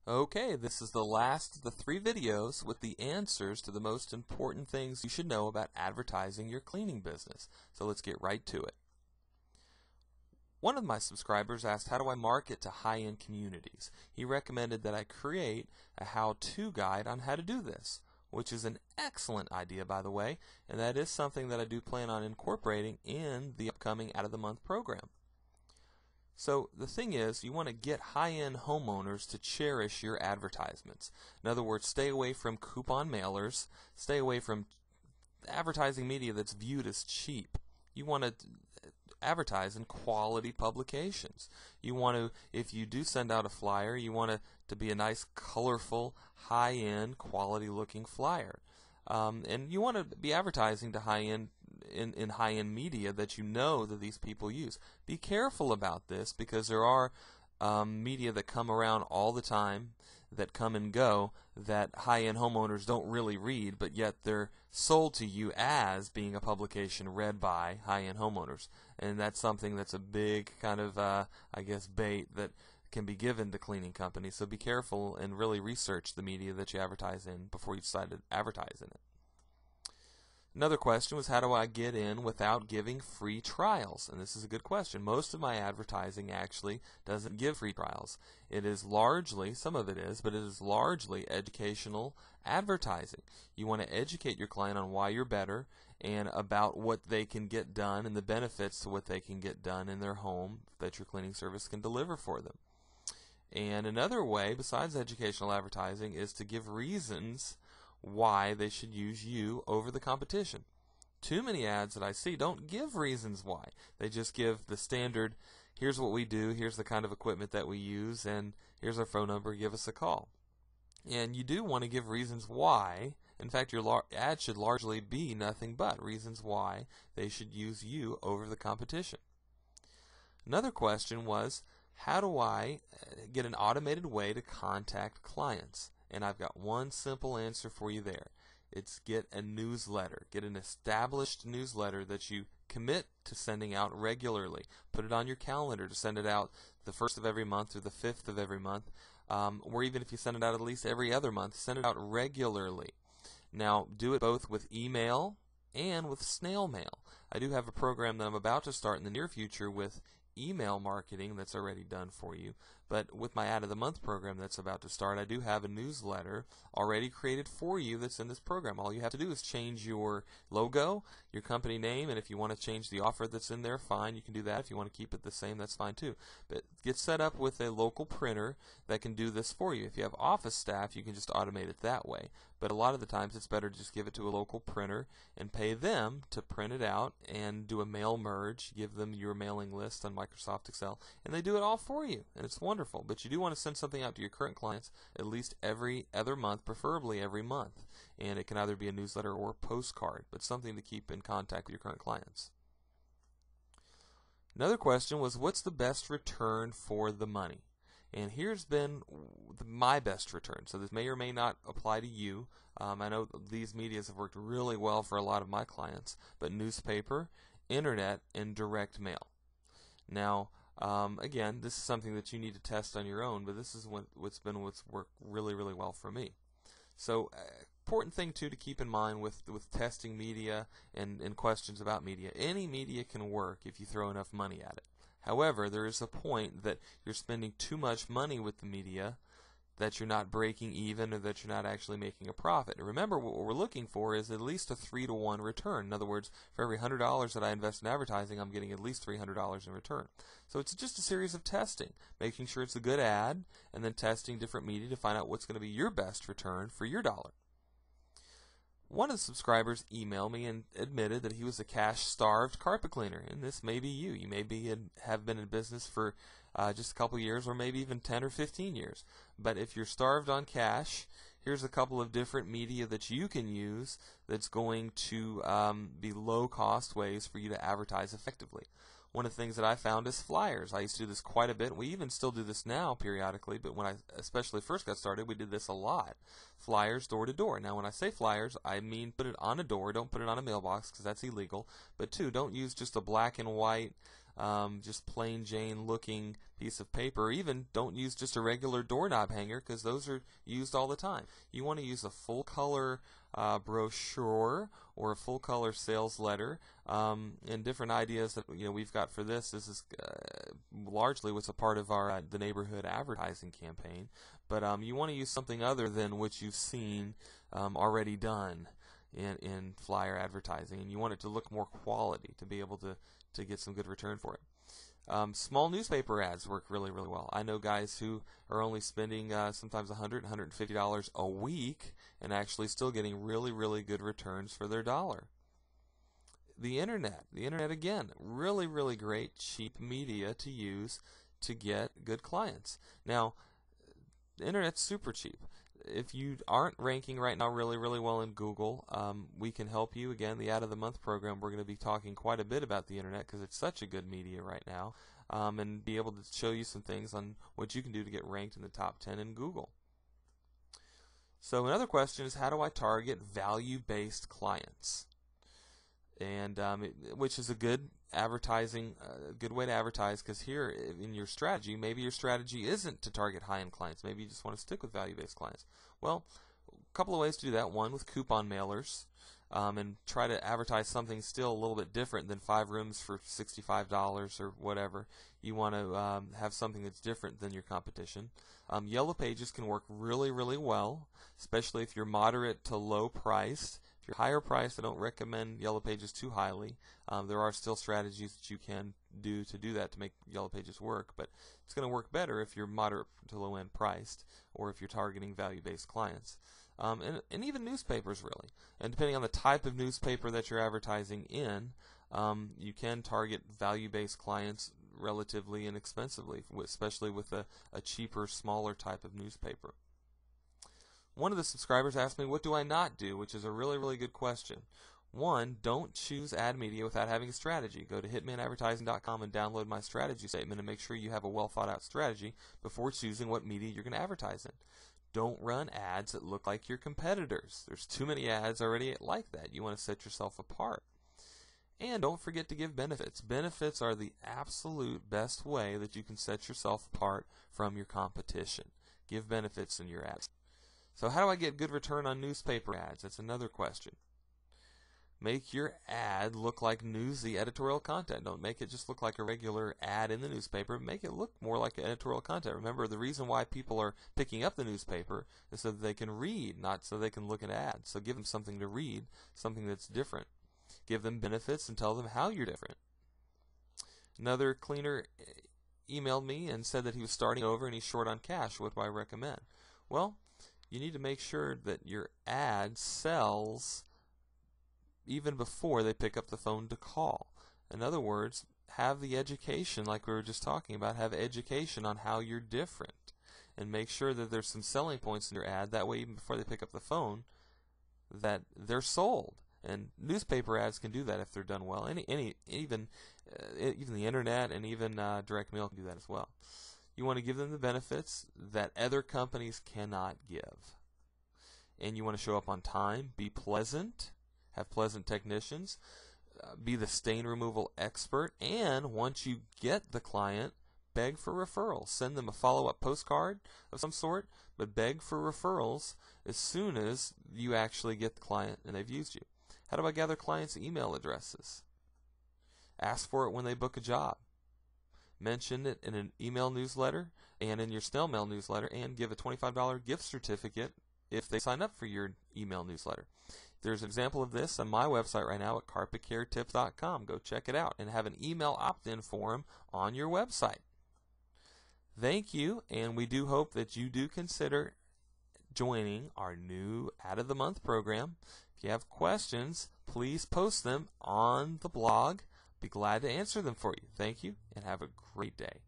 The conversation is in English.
Okay, this is the last of the 3 videos with the answers to the most important things you should know about advertising your cleaning business. So let's get right to it. One of my subscribers asked, how do I market to high-end communities? He recommended that I create a how-to guide on how to do this, which is an excellent idea, by the way, and that is something that I do plan on incorporating in the upcoming Ad of the Month program. So the thing is, you want to get high-end homeowners to cherish your advertisements. In other words, stay away from coupon mailers, stay away from advertising media that's viewed as cheap. You want to advertise in quality publications. You want to, if you do send out a flyer, you want it to be a nice, colorful, high-end, quality-looking flyer. And you want to be advertising to high-end in high-end media that you know that these people use. Be careful about this because there are media that come around all the time, that come and go, that high-end homeowners don't really read, but yet they're sold to you as being a publication read by high-end homeowners. And that's something that's a big kind of, I guess, bait that can be given to cleaning companies. So be careful and really research the media that you advertise in before you decide to advertise in it. Another question was, how do I get in without giving free trials? And this is a good question. Most of my advertising actually doesn't give free trials. It is largely, some of it is, but it is largely educational advertising. You want to educate your client on why you're better and about what they can get done and the benefits to what they can get done in their home that your cleaning service can deliver for them. And another way, besides educational advertising, is to give reasons why they should use you over the competition. Too many ads that I see don't give reasons why. They just give the standard, here's what we do, here's the kind of equipment that we use, and here's our phone number, give us a call. And you do want to give reasons why. In fact, your ad should largely be nothing but reasons why they should use you over the competition. Another question was, how do I get an automated way to contact clients? And I've got one simple answer for you there. It's get a newsletter. Get an established newsletter that you commit to sending out regularly. Put it on your calendar to send it out the 1st of every month or the 5th of every month. Or even if you send it out at least every other month, send it out regularly. Now, do it both with email and with snail mail. I do have a program that I'm about to start in the near future with email marketing that's already done for you, but with my Ad of the Month program that's about to start, I do have a newsletter already created for you that's in this program. All you have to do is change your logo, your company name, and if you want to change the offer that's in there, fine, you can do that. If you want to keep it the same, that's fine too. But get set up with a local printer that can do this for you. If you have office staff, you can just automate it that way. But a lot of the times it's better to just give it to a local printer and pay them to print it out and do a mail merge, give them your mailing list on Microsoft Excel, and they do it all for you, and it's wonderful. But you do want to send something out to your current clients at least every other month, preferably every month, and it can either be a newsletter or a postcard, but something to keep in contact with your current clients. Another question was, what's the best return for the money? And here's been my best return. So this may or may not apply to you. I know these medias have worked really well for a lot of my clients, but newspaper, internet, and direct mail. Now, again, this is something that you need to test on your own, but this is what's worked really, really well for me. So, important thing too to keep in mind with testing media and questions about media. Any media can work if you throw enough money at it. However, there is a point that you're spending too much money with the media, that you're not breaking even, or that you're not actually making a profit. And remember, what we're looking for is at least a 3-to-1 return. In other words, for every $100 that I invest in advertising, I'm getting at least $300 in return. So it's just a series of testing, making sure it's a good ad, and then testing different media to find out what's going to be your best return for your dollar. One of the subscribers emailed me and admitted that he was a cash-starved carpet cleaner, and this may be you. You may have been in business for just a couple years, or maybe even 10 or 15 years. But if you're starved on cash, here's a couple of different media that you can use that's going to be low-cost ways for you to advertise effectively. One of the things that I found is flyers. I used to do this quite a bit. We even still do this now periodically, but when I especially first got started, we did this a lot. Flyers door to door. Now, when I say flyers, I mean put it on a door. Don't put it on a mailbox because that's illegal. But two, don't use just a black and white just plain Jane looking piece of paper, or even don't use just a regular doorknob hanger, because those are used all the time. You want to use a full color brochure or a full color sales letter, and different ideas that we've got for this. This is largely what's a part of our the neighborhood advertising campaign, but you want to use something other than what you've seen already done in flyer advertising, and you want it to look more quality to be able to get some good return for it. Small newspaper ads work really, really well. I know guys who are only spending sometimes $100, $150 a week and actually still getting really, really good returns for their dollar. The internet again, really, really great cheap media to use to get good clients. Now, the internet's super cheap. If you aren't ranking right now really, really well in Google, we can help you. Again, the Ad of the Month program, we're going to be talking quite a bit about the internet because it's such a good media right now, and be able to show you some things on what you can do to get ranked in the top 10 in Google. So another question is, how do I target value-based clients? And which is a good advertising, good way to advertise, because here in your strategy, maybe your strategy isn't to target high-end clients. Maybe you just want to stick with value-based clients. Well, a couple of ways to do that. One, with coupon mailers, and try to advertise something still a little bit different than 5 rooms for $65 or whatever. You want to have something that's different than your competition. Yellow Pages can work really, really well, especially if you're moderate to low priced. If you're higher priced, I don't recommend Yellow Pages too highly. There are still strategies that you can do that to make Yellow Pages work, but it's going to work better if you're moderate to low end priced, or if you're targeting value-based clients. And even newspapers, really. And depending on the type of newspaper that you're advertising in, you can target value-based clients relatively inexpensively, especially with a cheaper, smaller type of newspaper. One of the subscribers asked me, what do I not do? Which is a really, really good question. One, don't choose ad media without having a strategy. Go to hitmanadvertising.com and download my strategy statement and make sure you have a well-thought-out strategy before choosing what media you're going to advertise in. Don't run ads that look like your competitors. There's too many ads already like that. You want to set yourself apart. And don't forget to give benefits. Benefits are the absolute best way that you can set yourself apart from your competition. Give benefits in your ads. So how do I get good return on newspaper ads? That's another question. Make your ad look like newsy editorial content. Don't make it just look like a regular ad in the newspaper. Make it look more like editorial content. Remember, the reason why people are picking up the newspaper is so that they can read, not so they can look at ads. So give them something to read, something that's different. Give them benefits and tell them how you're different. Another cleaner emailed me and said that he was starting over and he's short on cash. What do I recommend? Well, you need to make sure that your ad sells even before they pick up the phone to call. In other words, have the education, like we were just talking about, have education on how you're different, and make sure that there's some selling points in your ad. That way, even before they pick up the phone, that they're sold. And newspaper ads can do that if they're done well. Even the internet and even direct mail can do that as well. You want to give them the benefits that other companies cannot give. And you want to show up on time, be pleasant, have pleasant technicians, be the stain removal expert, and once you get the client, beg for referrals. Send them a follow-up postcard of some sort, but beg for referrals as soon as you actually get the client and they've used you. How do I gather clients' email addresses? Ask for it when they book a job. Mention it in an email newsletter and in your snail mail newsletter, and give a $25 gift certificate if they sign up for your email newsletter. There's an example of this on my website right now at carpetcaretips.com. Go check it out and have an email opt-in form on your website. Thank you, and we do hope that you do consider joining our new Ad of the Month program. If you have questions, please post them on the blog. Be glad to answer them for you. Thank you, and have a great day.